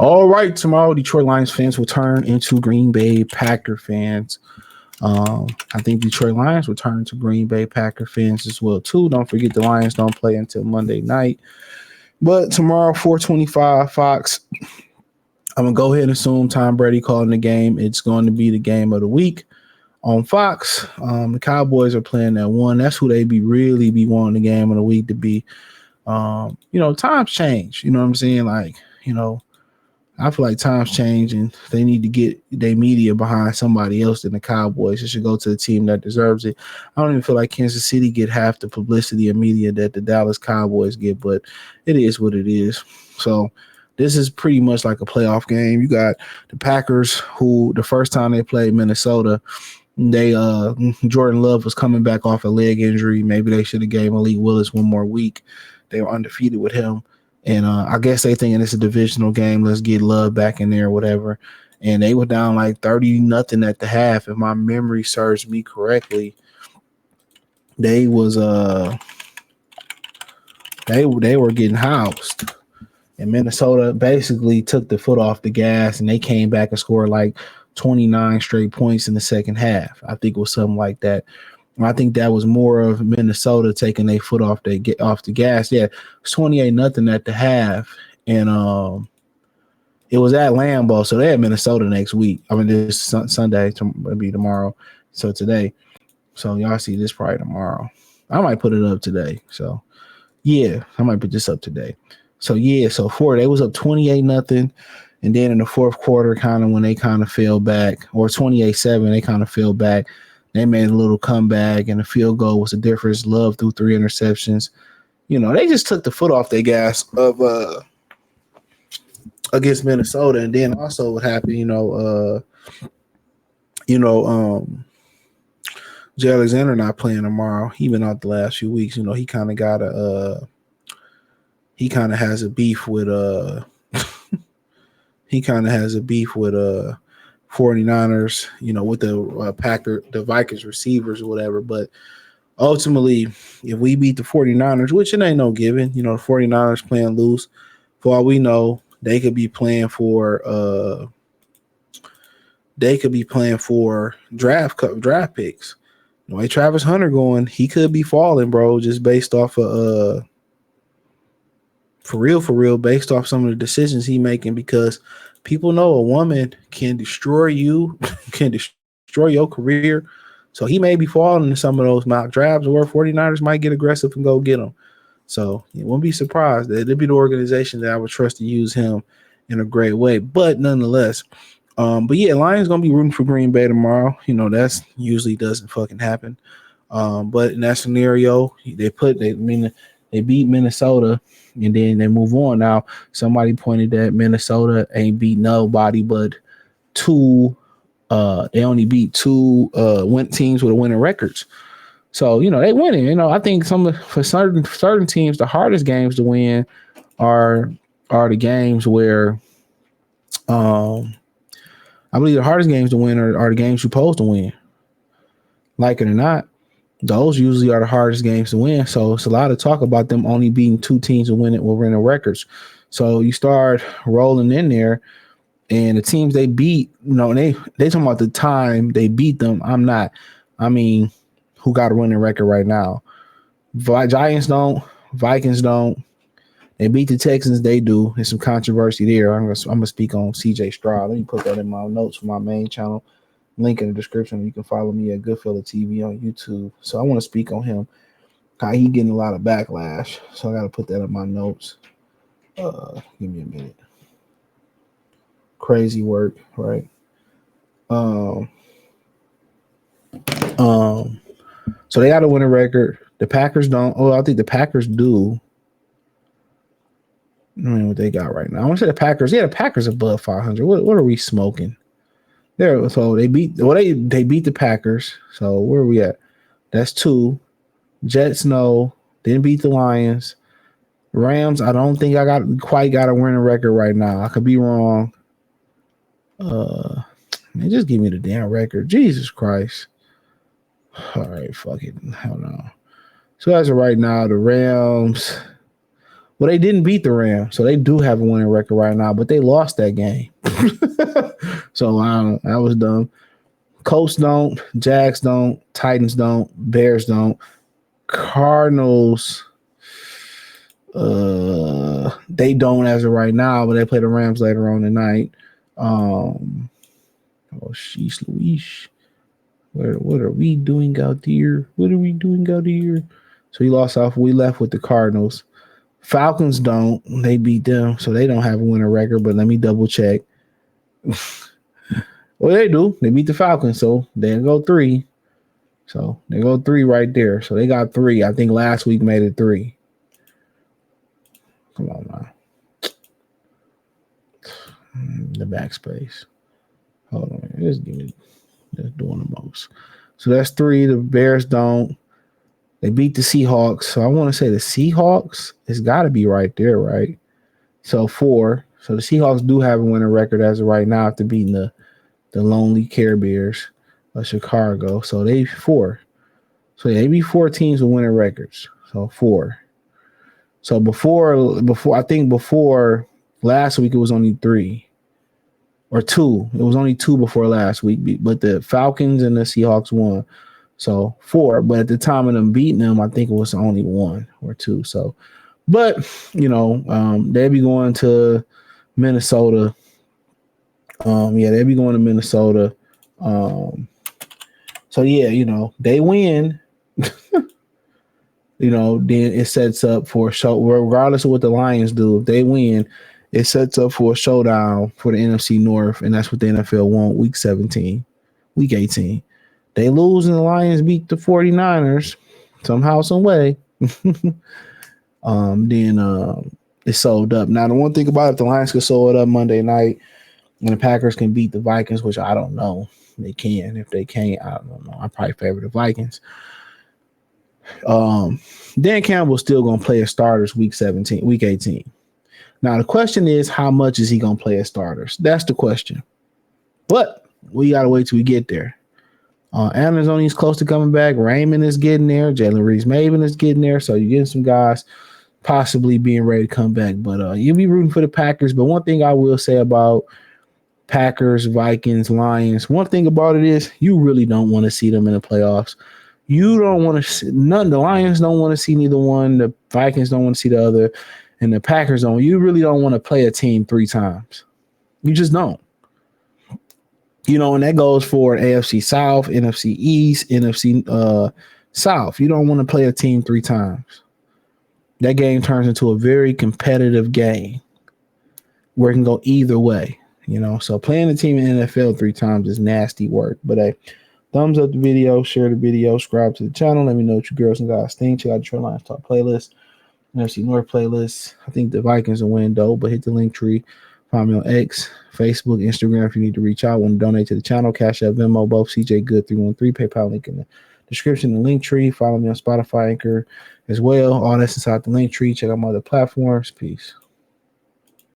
All right, tomorrow Detroit Lions fans will turn into Green Bay Packer fans. I think Detroit Lions will turn to Green Bay Packer fans as well too. Don't forget the Lions don't play until Monday night. But tomorrow, 4:25 Fox. I'm gonna go ahead and assume Tom Brady calling the game. It's going to be the game of the week on Fox. The Cowboys are playing at 1. That's who they really be wanting the game of the week to be. Times change. You know what I'm saying? Like, I feel like times change and they need to get their media behind somebody else than the Cowboys. It should go to the team that deserves it. I don't even feel like Kansas City get half the publicity and media that the Dallas Cowboys get, but it is what it is. So this is pretty much like a playoff game. You got the Packers, who the first time they played Minnesota, Jordan Love was coming back off a leg injury. Maybe they should have gave Malik Willis one more week. They were undefeated with him. And I guess they thinking it's a divisional game. Let's get Love back in there or whatever. And they were down like 30-0 at the half. If my memory serves me correctly, they were getting housed. And Minnesota basically took the foot off the gas and they came back and scored like 29 straight points in the second half. I think it was something like that. I think that was more of Minnesota taking their foot off the gas. Yeah, it's 28-0 at the half, and it was at Lambeau, so they had Minnesota next week. I mean, this Sunday, maybe tomorrow. So today, so y'all see this probably tomorrow. I might put it up today. So yeah, I might put this up today. So yeah, so they was up 28-0, and then in the fourth quarter, kind of when they kind of fell back, or 28-7, they kind of fell back. They made a little comeback, and the field goal was the difference. Love threw 3 interceptions. They just took the foot off their gas of against Minnesota, and then also what happened, Jay Alexander not playing tomorrow. He been out the last few weeks. He kind of got he kind of has a beef with 49ers, with the Vikings receivers or whatever. But ultimately, if we beat the 49ers, which it ain't no given, the 49ers playing loose, for all we know, they could be playing for draft picks. The way Travis Hunter going, he could be falling, bro, just based off of for real, based off some of the decisions he making, because people know a woman can destroy you, can destroy your career. So he may be falling in some of those mock drafts, or 49ers might get aggressive and go get him. So you won't be surprised that it'd be the organization that I would trust to use him in a great way. But nonetheless, but yeah, Lions gonna be rooting for Green Bay tomorrow. That's usually doesn't fucking happen. But in that scenario, they beat Minnesota, and then they move on. Now, somebody pointed that Minnesota ain't beat nobody but 2. They only beat 2 teams with winning records. So they winning. I think for certain teams, the hardest games to win are the games where, I believe the hardest games to win are the games you're supposed to win. Like it or not, those usually are the hardest games to win. So it's a lot of talk about them only beating 2 teams and winning records. So you start rolling in there, and the teams they beat, they talking about the time they beat them. Who got a winning record right now? Giants don't. Vikings don't. They beat the Texans. They do. There's some controversy there. I'm gonna speak on C.J. Stroud. Let me put that in my notes for my main channel. Link in the description. You can follow me at Goodfella TV on YouTube. So I want to speak on him. He getting a lot of backlash. So I got to put that in my notes. Give me a minute. Crazy work, right? So they got to win a record. The Packers don't. Oh, I think the Packers do. I mean, what they got right now. I want to say the Packers. Yeah, the Packers above 500. What are we smoking? There. So they beat. Well, they beat the Packers. So where are we at? That's 2. Jets, no. Didn't beat the Lions. Rams, I don't think I quite got a winning record right now. I could be wrong. Man, just give me the damn record. Jesus Christ. All right, fuck it. Hell no. So as of right now, the Rams. Well, they didn't beat the Rams, so they do have a winning record right now, but they lost that game. So that was dumb. Colts don't, Jags don't, Titans don't, Bears don't, Cardinals. They don't as of right now, but they play the Rams later on tonight. Oh, sheesh, Louise. What are we doing out there? What are we doing out here? So we left with the Cardinals. Falcons don't. They beat them, so they don't have a winning record, but let me double check. Well, they do. They beat the Falcons, so they go 3. So they go 3 right there. So they got 3. I think last week made it 3. Come on now. The backspace. Hold on. Just doing the most. So that's 3. The Bears don't. They beat the Seahawks. So I want to say the Seahawks has got to be right there, right? So 4. So the Seahawks do have a winning record as of right now after beating the Lonely Care Bears of Chicago. So they 4. So they beat 4 teams with winning records. So 4. So before last week it was only 3 or 2. It was only 2 before last week, but the Falcons and the Seahawks won. So 4, but at the time of them beating them, I think it was only 1 or 2. So, but they'll be going to Minnesota. They'll be going to Minnesota. So yeah, they win. Then it sets up for a show. Regardless of what the Lions do, if they win, it sets up for a showdown for the NFC North, and that's what the NFL want. Week 18. They lose and the Lions beat the 49ers somehow, some way. Then it's sold up. Now, the one thing about it, if the Lions could sold it up Monday night and the Packers can beat the Vikings, which I don't know. They can. If they can't, I don't know. I probably favor the Vikings. Dan Campbell's still going to play as starters week 18. Now, the question is, how much is he going to play as starters? That's the question. But we got to wait till we get there. Anthony's close to coming back. Raymond is getting there. Jalen Reeves-Maven is getting there. So you're getting some guys possibly being ready to come back. But you'll be rooting for the Packers. But one thing I will say about Packers, Vikings, Lions, one thing about it is you really don't want to see them in the playoffs. You don't want to see none. The Lions don't want to see neither one. The Vikings don't want to see the other. And the Packers don't. You really don't want to play a team 3 times. You just don't. And that goes for AFC South, NFC East, NFC South. You don't want to play a team 3 times. That game turns into a very competitive game where it can go either way. So playing a team in the NFL 3 times is nasty work. But hey, thumbs up the video, share the video, subscribe to the channel. Let me know what you girls and guys think. Check out the Detroit Lions Talk playlist, NFC North playlist. I think the Vikings will win though, but hit the link tree. Find me on X, Facebook, Instagram if you need to reach out. Want to donate to the channel, Cash App, Venmo, both CJ Good 313, PayPal link in the description and link tree. Follow me on Spotify, Anchor as well. All that's inside the link tree. Check out my other platforms. Peace.